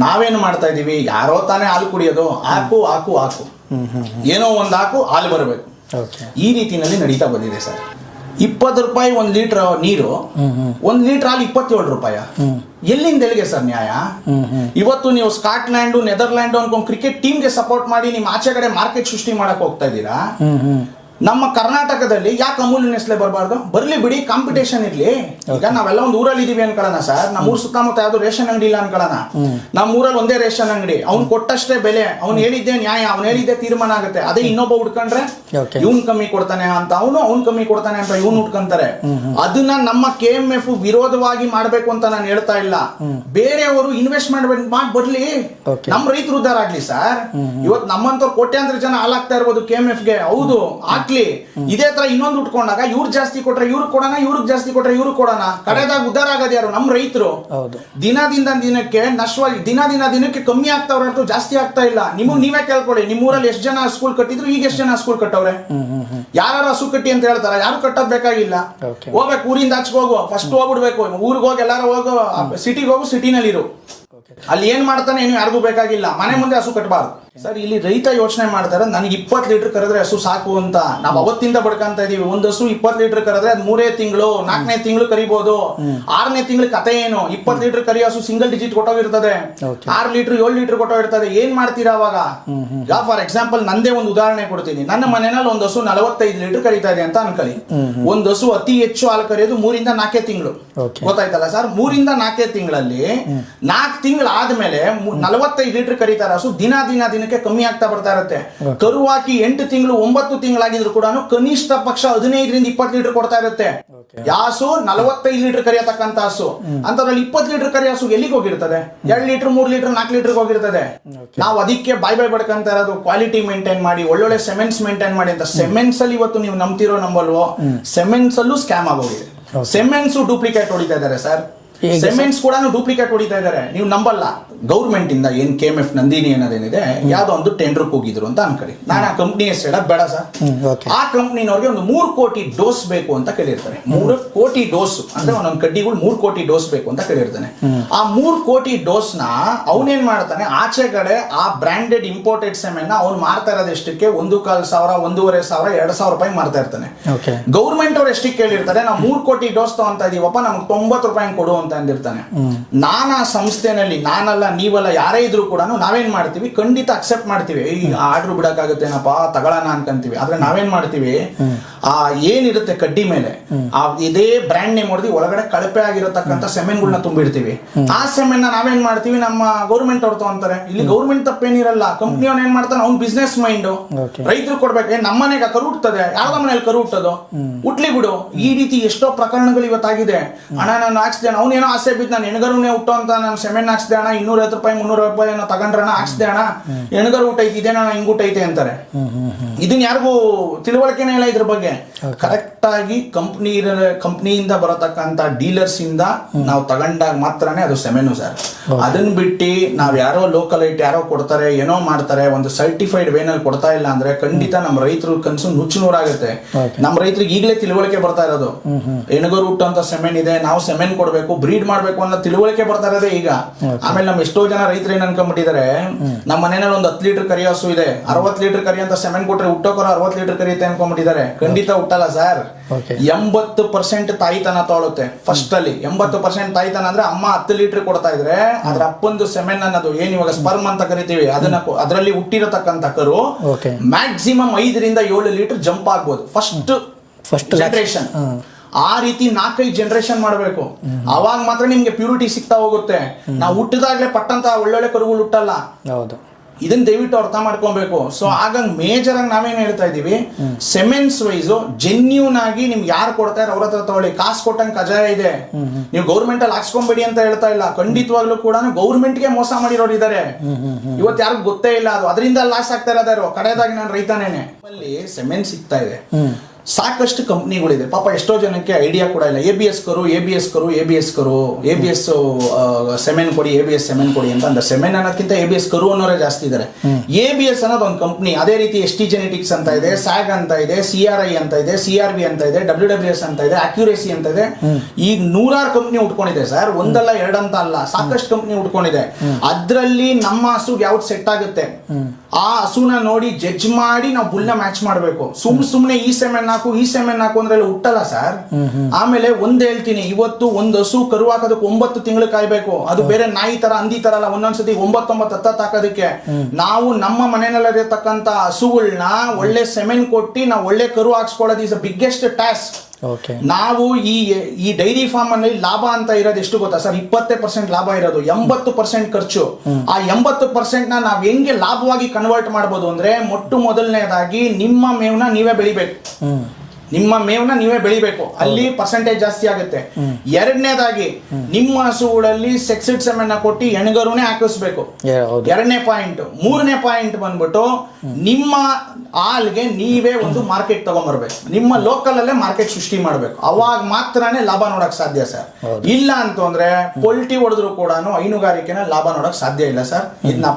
ನಾವೇನು ಮಾಡ್ತಾ ಇದೀವಿ, ಯಾರೋ ತಾನೇ ಹಾಲು ಕುಡಿಯೋದು, ಹಾಕು ಹಾಕು ಹಾಕು, ಏನೋ ಒಂದ್ ಹಾಕು ಹಾಲು ಬರಬೇಕು. ಈ ರೀತಿನಲ್ಲಿ ನಡೀತಾ ಬಂದಿದೆ ಸರ್. 20 ರೂಪಾಯಿ 1 ಲೀಟರ್ ನೀರು, 1 ಲೀಟರ್ ಹಾಲು 27 ರೂಪಾಯಿ. ಎಲ್ಲಿಂದ ಎಲ್ಲಿಗೆ ಸರ್ ನ್ಯಾಯ? ಇವತ್ತು ನೀವು ಸ್ಕಾಟ್ಲ್ಯಾಂಡ್, ನೆದರ್ಲ್ಯಾಂಡ್ ಅನ್ಕೊಂಡ್ ಕ್ರಿಕೆಟ್ ಟೀಮ್ಗೆ ಸಪೋರ್ಟ್ ಮಾಡಿ ನಿಮ್ ಆಚೆ ಕಡೆ ಮಾರ್ಕೆಟ್ ಸೃಷ್ಟಿ ಮಾಡಕ್ ಹೋಗ್ತಾ ಇದ್ದೀರಾ. ನಮ್ಮ ಕರ್ನಾಟಕದಲ್ಲಿ ಯಾಕೆ ಅಮೂಲ್ ನೆಸ್ಲೆ ಬರಬಾರ್ದು? ಬರ್ಲಿ ಬಿಡಿ, ಕಾಂಪಿಟೇಷನ್ ಇರ್ಲಿ. ಈಗ ನಾವೆಲ್ಲ ಒಂದು ಊರಲ್ಲಿ ಇದೀವಿ ಅನ್ಕೊಳ್ಳೋಣ ಸರ್. ನಮ್ಮ ಊರ್ ಸುತ್ತಮುತ್ತ ಯಾವ್ದು ರೇಷನ್ ಅಂಗಡಿ ಇಲ್ಲ ಅನ್ಕೊಳ್ಳೋಣ. ನಮ್ಮ ಊರಲ್ಲಿ ಒಂದೇ ರೇಷನ್ ಅಂಗಡಿ. ಅವ್ನು ಕೊಟ್ಟಷ್ಟೇ ಬೆಲೆ, ಅವ್ನು ಹೇಳಿದ್ದೆ ನ್ಯಾಯ, ಅವ್ನು ಹೇಳಿದ್ದೆ ತೀರ್ಮಾನ ಆಗುತ್ತೆ. ಅದೇ ಇನ್ನೊಬ್ಬ ಹುಡ್ಕೊಂಡ್ರೆ ಇವ್ನ್ ಕಮ್ಮಿ ಕೊಡ್ತಾನೆ ಅಂತ ಅವ್ನು ಕಮ್ಮಿ ಕೊಡ್ತಾನೆ ಅಂತ ಇವ್ನು ಹುಡ್ಕೊಂತಾರೆ. ಅದನ್ನ ನಮ್ಮ KMF ವಿರೋಧವಾಗಿ ಮಾಡ್ಬೇಕು ಅಂತ ನಾನು ಹೇಳ್ತಾ ಇಲ್ಲ. ಬೇರೆಯವರು ಇನ್ವೆಸ್ಟ್ಮೆಂಟ್ ಮಾಡಿ ಬರ್ಲಿ, ನಮ್ಮ ರೈತರು ಉದ್ಧಾರ ಆಗ್ಲಿ ಸರ್. ಇವತ್ತು ನಮ್ಮಂತವ್ರು ಕೋಟ್ಯಾಂತರ ಜನ ಹಾಲಾಗ್ತಾ ಇರ್ಬೋದು KMFಗೆ. ಹೌದು, ಇದೇ ತರ ಇನ್ನೊಂದು ಉಟ್ಕೊಂಡಾಗ ಇವ್ರು ಜಾಸ್ತಿ ಕೊಟ್ರೆ ಇವ್ರಿಗೆ ಕೊಡೋಣ, ಇವ್ರಿಗೆ ಜಾಸ್ತಿ ಕೊಟ್ರೆ ಇವ್ರಿಗೆ ಕೊಡೋಣ. ಕಡೆದಾಗ ಉದ್ದಾರ ಆಗೋದು ಯಾರು? ನಮ್ಮ ರೈತರು. ದಿನದಿಂದ ದಿನಕ್ಕೆ ನಷ್ಟವಾಗಿ ದಿನಕ್ಕೆ ಕಮ್ಮಿ ಆಗ್ತಾವ್ರೆ ಹೊರತು ಜಾಸ್ತಿ ಆಗ್ತಾ ಇಲ್ಲ. ನೀವೇ ಕೇಳ್ಕೊಳ್ಳಿ, ನಿಮ್ಮ ಊರಲ್ಲಿ ಎಷ್ಟು ಜನ ಸ್ಕೂಲ್ ಕಟ್ಟಿದ್ರು, ಈಗ ಎಷ್ಟು ಜನ ಸ್ಕೂಲ್ ಕಟ್ಟವ್ರೆ? ಯಾರು ಹಸು ಕಟ್ಟಿ ಅಂತ ಹೇಳ್ತಾರ? ಯಾರು ಕಟ್ಟೋದ್ ಬೇಕಾಗಿಲ್ಲ. ಹೋಗ್ಬೇಕು, ಊರಿಂದ ಆಚೆಗೆ ಹೋಗು, ಫಸ್ಟ್ ಹೋಗ್ಬಿಡ್ಬೇಕು. ಊರಿಗೆ ಹೋಗಿ ಎಲ್ಲಾರು ಹೋಗೋ, ಸಿಟಿಗೆ ಹೋಗು, ಸಿಟಿನಲ್ಲಿ ಇರು. ಅಲ್ಲಿ ಏನ್ ಮಾಡ್ತಾನೆ ಏನು ಯಾರಿಗೂ ಬೇಕಾಗಿಲ್ಲ. ಮನೆ ಮುಂದೆ ಹಸು ಕಟ್ಟಬಾರ್ದು ಸರ್. ಇಲ್ಲಿ ರೈತ ಯೋಚನೆ ಮಾಡ್ತಾರೆ, ನನಗೆ 20 ಲೀಟರ್ ಕರೆದ್ರೆ ಹಸು ಸಾಕು ಅಂತ. ನಾವು ಅವತ್ತಿಂದ ಬಡ್ಕಂತ ಇದೀವಿ. ಒಂದು ಹಸು 20 ಲೀಟರ್ ಕರೆದ್ರೆ ಅದು 3ನೇ ತಿಂಗಳು 4ನೇ ತಿಂಗಳು ಕರಿಬಹುದು. 6ನೇ ತಿಂಗಳು ಕತೆ ಏನು? 20 ಲೀಟರ್ ಕರಿ ಹಸು ಸಿಂಗಲ್ ಡಿಜಿಟ್ ಕೊಟ್ಟೋಗಿರ್ತದೆ. 6 ಲೀಟರ್ 7 ಲೀಟರ್ ಕೊಟ್ಟೋಗಿರ್ತದೆ. ಏನ್ ಮಾಡ್ತೀರಾ ಅವಾಗ? ಈಗ ಫಾರ್ ಎಕ್ಸಾಂಪಲ್ ನಂದೇ ಒಂದು ಉದಾಹರಣೆ ಕೊಡ್ತೀನಿ. ನನ್ನ ಮನೆಯಲ್ಲಿ ಒಂದು ಹಸು 45 ಲೀಟರ್ ಕರೀತಾ ಇದೆ ಅಂತ ಅನ್ಕೊಳ್ಳಿ. ಒಂದು ಹಸು ಅತಿ ಹೆಚ್ಚು ಹಾಲು ಕರೆಯೋದು 3 ರಿಂದ 4 ತಿಂಗಳು. ಗೊತ್ತಾಯ್ತಲ್ಲ ಸರ್? 3 ರಿಂದ 4 ತಿಂಗಳಲ್ಲಿ 4 ತಿಂಗಳು ಆದ್ಮೇಲೆ 45 ಲೀಟರ್ ಕರೀತಾರೆ ಹಸು. ದಿನಕ್ಕೆ ಕಮ್ಮಿ ಆಗ್ತಾ ಬರ್ತಾ ಇರುತ್ತೆ. ಕರು ಹಾಕಿ 8 ತಿಂಗಳು 9 ತಿಂಗಳಾಗಿದ್ರು ಕೂಡ ಕನಿಷ್ಠ ಪಕ್ಷ 15 ರಿಂದ 20 ಲೀಟರ್ ಕೊಡ್ತಾ ಇರುತ್ತೆ. ಯಾಸು 45 ಲೀಟರ್ ಕರಿಯತಕ್ಕಂತ ಹಸು ಅಂತದ್ರಲ್ಲಿ 20 ಲೀಟರ್ ಕರಿಯ ಹಸು ಎಲ್ಲಿಗೆ ಹೋಗಿರ್ತದೆ? 2 ಲೀಟರ್ 3 ಲೀಟರ್ 4 ಲೀಟರ್ ಹೋಗಿರ್ತದೆ. ನಾವು ಅದಕ್ಕೆ ಬಾಯ್ ಬಡ್ಕಂತ ಇರೋದು ಕ್ವಾಲಿಟಿ ಮೇಂಟೈನ್ ಮಾಡಿ, ಒಳ್ಳೊಳ್ಳೆ ಸೆಮೆನ್ಸ್ ಮೇಂಟೈನ್ ಮಾಡಿ ಅಂತ. ಸೆಮೆನ್ಸ್ ಅಲ್ಲಿ ಇವತ್ತು ನೀವು ನಂಬ್ತಿರೋ ನಂಬಲ್ವೋ, ಸೆಮೆನ್ಸ್ ಅಲ್ಲೂ ಸ್ಕ್ಯಾಮ್ ಆಗೋಗಿದೆ. ಸೆಮೆನ್ಸ್ ಡೂಪ್ಲಿಕೇಟ್ ಹೊಡಿತಾ ಇದಾರೆ ಸರ್. ಸಿಮೆಂಟ್ಸ್ ಕೂಡ ಡೂಪ್ಲಿಕೇಟ್ ಹೊಡಿತಾ ಇದಾರೆ. ನೀವು ನಂಬಲ್ಲ. ಗೌರ್ಮೆಂಟ್ ಇಂದ ಏನ್ KMF ನಂದಿನಿ ಅನ್ನೋದೇನಿದೆ, ಯಾವ್ದೋ ಒಂದು ಟೆಂಡರ್ ಹೋಗಿದ್ರು ಅಂತ ಅನ್ಕೊಳ್ಳಿ. ನಾನು ಆ ಕಂಪ್ನಿ ಹೆಸರು ಹೇಳಕ್ ಬೇಡ ಸರ್. ಆ ಕಂಪ್ನಿನವ್ರಿಗೆ ಒಂದು 3 ಕೋಟಿ ಡೋಸ್ ಬೇಕು ಅಂತ ಕೇಳಿರ್ತಾರೆ. 3 ಕೋಟಿ ಡೋಸ್ ಅಂದ್ರೆ ಒಂದೊಂದು ಕಡ್ಡಿಗಳು 3 ಕೋಟಿ ಡೋಸ್ ಬೇಕು ಅಂತ ಕೇಳಿರ್ತಾನೆ. ಆ 3 ಕೋಟಿ ಡೋಸ್ ನ ಅವನೇನ್ ಮಾಡ್ತಾನೆ, ಆಚೆ ಕಡೆ ಆ ಬ್ರಾಂಡೆಡ್ ಇಂಪೋರ್ಟೆಡ್ ಸೆಮೆನ್ ಅವ್ನು ಮಾರ್ತಾ ಇರೋದು ಎಷ್ಟಕ್ಕೆ? 1,500, 1,500, 2,000 ರೂಪಾಯಿ ಮಾರ್ತಾ ಇರ್ತಾನೆ. ಗೌರ್ಮೆಂಟ್ ಅವ್ರು ಎಷ್ಟಕ್ಕೆ ಕೇಳಿರ್ತಾರೆ? ನಾವು 3 ಕೋಟಿ ಡೋಸ್ ತಗೊಂತ ಇದೀವಪ್ಪ, ನಮ್ಗೆ 90 ರೂಪಾಯಿ ಕೊಡು ಅಂತ ಅಂದಿರ್ತಾನೆ. ನಾನು ಆ ಸಂಸ್ಥೆನಲ್ಲಿ, ನಾನಲ್ಲ ನೀವಲ್ಲ ಯಾರೇ ಇದ್ರು ಕೂಡ ನಾವೇನ್ ಮಾಡ್ತೀವಿ, ಖಂಡಿತ ಅಕ್ಸೆಪ್ಟ್ ಮಾಡ್ತೀವಿ. ಈ ಆರ್ಡರ್ ಬಿಡಕ್ಕಾಗತ್ತೇನಪ್ಪ ತಗೊಳ್ಳೋಣ ಅನ್ಕಂತೀವಿ. ಆದ್ರೆ ನಾವೇನ್ ಮಾಡ್ತೀವಿ, ಆ ಏನಿರುತ್ತೆ ಕಡ್ಡಿ ಮೇಲೆ ಆ ಇದೇ ಬ್ರ್ಯಾಂಡ್ ನೇಮ್ ಹೊಡೆದು ಒಳಗಡೆ ಕಳಪೆ ಆಗಿರತಕ್ಕಂತ ಸೆಮೆನ್ಗಳನ್ನ ತುಂಬಿಡ್ತೀವಿ. ಆ ಸೆಮೆನ್ ನಾವೇನ್ ಮಾಡ್ತೀವಿ, ನಮ್ಮ ಗೌರ್ಮೆಂಟ್ ಅವ್ರು ತಗೊಂತಾರೆ. ಇಲ್ಲಿ ಗೌರ್ಮೆಂಟ್ ತಪ್ಪೇನಿರಲ್ಲ. ಕಂಪ್ನಿ ಅವ್ನ ಏನ್ ಮಾಡ್ತಾನೆ, ಅವ್ನ್ ಬಿಸ್ನೆಸ್ ಮೈಂಡ್. ರೈತರು ಕೊಡ್ಬೇಕು. ನಮ್ಮ ಮನೆಗೆ ಕರು ಹುಟ್ಟುತ್ತದೆ, ಯಾವ್ದ ಮನೇಲಿ ಕರು ಹುಟ್ಟೋದು, ಹುಟ್ಲಿ ಬಿಡು. ಈ ರೀತಿ ಎಷ್ಟೋ ಪ್ರಕರಣಗಳು ಇವತ್ತಾಗಿದೆ. ಅಣ್ಣ ನಾನು ಹಾಕ್ಸ್ದೆ, ಅವನೇನೋ ಆಸೆ ಬಿದ್ದು ನಾನು ಹೆಣ್ಗರುನೇ ಹುಟ್ಟೋ ಅಂತ ನಾನು ಸೆಮೆನ್ ಹಾಕ್ಸ್ದೆ ಅಣ್ಣ, 250 ರೂಪಾಯಿ 300 ರೂಪಾಯಿ ತಗೊಂಡ್ರಣ ಹಾಕ್ಸ್ದೆ ಅಣ್ಣ, ಹೆಣ್ಗರು ಊಟ ಐತಿ, ಇದೇನ ಹಿಂಗ್ ಊಟ ಐತೆ ಅಂತಾರೆ. ಇದನ್ನ ಯಾರಿಗೂ ತಿಳುವಳಿಕೆನೇ ಇಲ್ಲ ಇದ್ರ ಬಗ್ಗೆ. ಕರೆಕ್ಟ್ ಆಗಿ ಕಂಪ್ನಿಯಿಂದ ಬರತಕ್ಕಂತ ಡೀಲರ್ಸ್ ಇಂದ ನಾವು ತಗೊಂಡಾಗ ಮಾತ್ರನೇ ಅದು ಸೆಮೆನು ಸರ್. ಅದನ್ನ ಬಿಟ್ಟು ನಾವ್ ಯಾರೋ ಲೋಕಲ್ ಐಟ್ ಯಾರೋ ಕೊಡ್ತಾರೆ ಏನೋ ಮಾಡ್ತಾರೆ, ಒಂದು ಸರ್ಟಿಫೈಡ್ ವೇನಲ್ಲಿ ಕೊಡ್ತಾ ಇಲ್ಲ ಅಂದ್ರೆ ಖಂಡಿತ ನಮ್ಮ ರೈತರ ಕನ್ಸು ನುಚ್ಚುನೂರಾಗುತ್ತೆ. ನಮ್ಮ ರೈತರಿಗೆ ಈಗಲೇ ತಿಳುವಳಿಕೆ ಬರ್ತಾ ಇರೋದು, ಎಣಗರು ಹುಟ್ಟಂತ ಸೆಮೆನ್ ಇದೆ, ನಾವು ಸೆಮೆನ್ ಕೊಡ್ಬೇಕು, ಬ್ರೀಡ್ ಮಾಡ್ಬೇಕು ಅನ್ನೋ ತಿಳುವಳಿಕೆ ಬರ್ತಾ ಇರೋದೇ ಈಗ. ಆಮೇಲೆ ನಮ್ ಎಷ್ಟೋ ಜನ ರೈತರು ಏನ್ ಅನ್ಕೊಂಡ್ಬಿಟ್ಟಿದ್ದಾರೆ, ನಮ್ಮ ಮನೇಲಿ ಒಂದು 10 ಲೀಟರ್ ಕರಿ ಹಸು ಇದೆ, 60 ಲೀಟರ್ ಕರಿ ಅಂತ ಸೆಮೆನ್ ಕೊಟ್ರೆ ಹುಟ್ಟೋಕರ 60 ಲೀಟರ್ ಕರಿಯುತ್ತೆ ಅನ್ಕೊಂಡ್ಬಿಟ್ಟಿದ್ದಾರೆ. ಖಂಡಿತ ಹುಟ್ಟಲ್ಲ ಸರ್. 80% ತಾಯಿತನ ತಗೊಳುತ್ತೆ. ಫಸ್ಟ್ ಅಲ್ಲಿ 80% ತಾಯಿತನ ಅಂದ್ರೆ ಅಮ್ಮ 10 ಲೀಟರ್ ಕೊಡ್ತಾ ಇದ್ರೆ ಅದ್ರ ಅಪ್ಪಂದು ಸೆಮೆನ್ ಅನ್ನೋದು ಏನ್ ಇವಾಗ ಸ್ಪರ್ಮ್ ಅಂತ ಕರಿತೀವಿ, ಅದರಲ್ಲಿ ಹುಟ್ಟಿರತಕ್ಕಂತ ಕರು ಮ್ಯಾಕ್ಸಿಮಮ್ 5 ರಿಂದ 7 ಲೀಟರ್ ಜಂಪ್ ಆಗ್ಬೋದು ಫಸ್ಟ್ ಜನರೇಷನ್. ಆ ರೀತಿ 4-5 ಜನರೇಷನ್ ಮಾಡಬೇಕು, ಅವಾಗ ಮಾತ್ರ ನಿಮ್ಗೆ ಪ್ಯೂರಿಟಿ ಸಿಗ್ತಾ ಹೋಗುತ್ತೆ. ನಾವು ಹುಟ್ಟಿದಾಗ್ಲೇ ಪಟ್ಟಂತ ಒಳ್ಳೊಳ್ಳೆ ಕರುಗಳು ಹುಟ್ಟಲ್ಲ. ಹೌದು, ಇದನ್ನ ದಯವಿಟ್ಟು ಅರ್ಥ ಮಾಡ್ಕೊಬೇಕು. ಸೊ ಹಾಗಾಗಿ ಮೇಜರ್ ಆಗಿ ನಾವೇನ್ ಹೇಳ್ತಾ ಇದೀವಿ, ಸೆಮೆನ್ಸ್ ವೈಸ್ ಜೆನ್ಯೂನ್ ಆಗಿ ನಿಮ್ಗೆ ಯಾರು ಕೊಡ್ತಾರೆ ಅವ್ರ ಹತ್ರ ತಗೊಳ್ಳಿ. ಕಾಸು ಕೊಟ್ಟಂಗೆ ಕಜಾಯ ಇದೆ, ನೀವು ಗೌರ್ಮೆಂಟ್ ಅಲ್ಲಿ ಹಾಕ್ಸ್ಕೊಂಬೇಡಿ ಅಂತ ಹೇಳ್ತಾ ಇಲ್ಲ. ಖಂಡಿತವಾಗ್ಲೂ ಕೂಡ ಗೌರ್ಮೆಂಟ್ ಗೆ ಮೋಸ ಮಾಡಿರೋರು ಇದಾರೆ, ಇವತ್ತು ಯಾರಿಗೂ ಗೊತ್ತೇ ಇಲ್ಲ. ಅದು ಅದರಿಂದ ಲಾಸ್ ಆಗ್ತಾ ಇರೋದಾರು. ಕಡೆಯದಾಗಿ ನಾನು ರೈತನೇನೆ ಅಲ್ಲಿ ಸೆಮೆನ್ ಸಿಗ್ತಾ ಇದೆ, ಸಾಕಷ್ಟು ಕಂಪ್ನಿಗಳಿದೆ. ಪಾಪ ಎಷ್ಟೋ ಜನಕ್ಕೆ ಐಡಿಯಾ ಕೂಡ ಇಲ್ಲ. ABS ಸೆಮೆನ್ ಕೊಡಿ, ABS ಸೆಮೆನ್ ಕೊಡಿ ಅಂತ ಅಂದ್ರೆ ಸೆಮೆನ್ ಅನ್ನೋದಕ್ಕಿಂತ ABS ಕರು ಅನ್ನೋರೇ ಜಾಸ್ತಿ ಇದ್ದಾರೆ. ABS ಅನ್ನೋದು ಒಂದು ಕಂಪ್ನಿ. ಅದೇ ರೀತಿ ST ಜೆನೆಟಿಕ್ಸ್ ಅಂತ ಇದೆ, SAG ಅಂತ ಇದೆ, CRI ಅಂತ ಇದೆ, CRB ಅಂತ ಇದೆ, WWS ಅಂತ ಇದೆ, ಅಕ್ಯುರೇಸಿ ಅಂತ ಇದೆ. ಈಗ 100 ಕಂಪ್ನಿ ಉಟ್ಕೊಂಡಿದೆ ಸರ್, ಒಂದಲ್ಲ ಎರಡಂತ ಅಲ್ಲ, ಸಾಕಷ್ಟು ಕಂಪ್ನಿ ಉಟ್ಕೊಂಡಿದೆ. ಅದ್ರಲ್ಲಿ ನಮ್ಮ ಹಸು ಯಾವ್ದು ಸೆಟ್ ಆಗುತ್ತೆ ಆ ಹಸುನ ನೋಡಿ ಜಡ್ಜ್ ಮಾಡಿ ನಾವು ಬುಲ್ನ ಮ್ಯಾಚ್ ಮಾಡಬೇಕು. ಸುಮ್ನೆ ಈ ಸೆಮೆನ್ ಹಾಕು ಅಂದ್ರೆ ಹುಟ್ಟಲ್ಲ ಸರ್. ಆಮೇಲೆ ಒಂದ್ ಹೇಳ್ತೀನಿ, ಇವತ್ತು ಒಂದ್ ಹಸು ಕರು ಹಾಕೋದಕ್ಕೆ 9 ತಿಂಗಳು ಕಾಯ್ಬೇಕು. ಅದು ಬೇರೆ ನಾಯಿ ತರ ಹಂದಿ ತರ ಅಲ್ಲ, ಒಂದೊಂದ್ಸತಿ 9 ಹತ್ತು ಹಾಕೋದಕ್ಕೆ. ನಾವು ನಮ್ಮ ಮನೆಯಲ್ಲಿರತಕ್ಕಂತ ಹಸುಗಳನ್ನ ಒಳ್ಳೆ ಸೆಮೆನ್ ಕೊಟ್ಟು ನಾವು ಒಳ್ಳೆ ಕರು ಹಾಕ್ಸ್ಕೊಳ್ಳೋದು ಇಸ್ ಬಿಗ್ಗೆಸ್ಟ್ ಟಾಸ್ಕ್. ನಾವು ಈ ಡೈರಿ ಫಾರ್ಮ್ ಅಲ್ಲಿ ಲಾಭ ಅಂತ ಇರೋದು ಎಷ್ಟು ಗೊತ್ತಾ ಸರ್? 20% ಲಾಭ ಇರೋದು, 80% ಖರ್ಚು. ಆ 80% ನಾವ್ ಹೆಂಗೆ ಲಾಭವಾಗಿ ಕನ್ವರ್ಟ್ ಮಾಡ್ಬೋದು ಅಂದ್ರೆ, ಮೊದಲನೇದಾಗಿ ನಿಮ್ಮ ಮೇವ್ನ ನೀವೇ ಬೆಳಿಬೇಕು, ಅಲ್ಲಿ ಪರ್ಸೆಂಟೇಜ್ ಜಾಸ್ತಿ ಆಗುತ್ತೆ. ಎರಡನೇದಾಗಿ ನಿಮ್ಮ ಹಸುಗಳಲ್ಲಿ ಸೆಕ್ಸಿಡ್ ಸೆಮೆನ್ ಕೊಟ್ಟು ಎಣಗರುನೇ ಹಾಕಿಸ್ಬೇಕು, 2ನೇ ಪಾಯಿಂಟ್. 3ನೇ ಪಾಯಿಂಟ್ ಬಂದ್ಬಿಟ್ಟು ನಿಮ್ಮ ಹಾಲ್ಗೆ ನೀವೇ ಒಂದು ಮಾರ್ಕೆಟ್ ತಗೊಂಡ್ಬರ್ಬೇಕು, ನಿಮ್ಮ ಲೋಕಲ್ ಅಲ್ಲೇ ಮಾರ್ಕೆಟ್ ಸೃಷ್ಟಿ ಮಾಡ್ಬೇಕು. ಅವಾಗ ಮಾತ್ರನೇ ಲಾಭ ನೋಡಕ್ ಸಾಧ್ಯ ಸರ್. ಇಲ್ಲ ಅಂತಂದ್ರೆ ಪೊಲ್ಟಿ ಹೊಡೆದ್ರು ಕೂಡ ಹೈನುಗಾರಿಕೆನ ಲಾಭ ನೋಡಕ್ ಸಾಧ್ಯ ಇಲ್ಲ ಸರ್. ಇದನ್ನ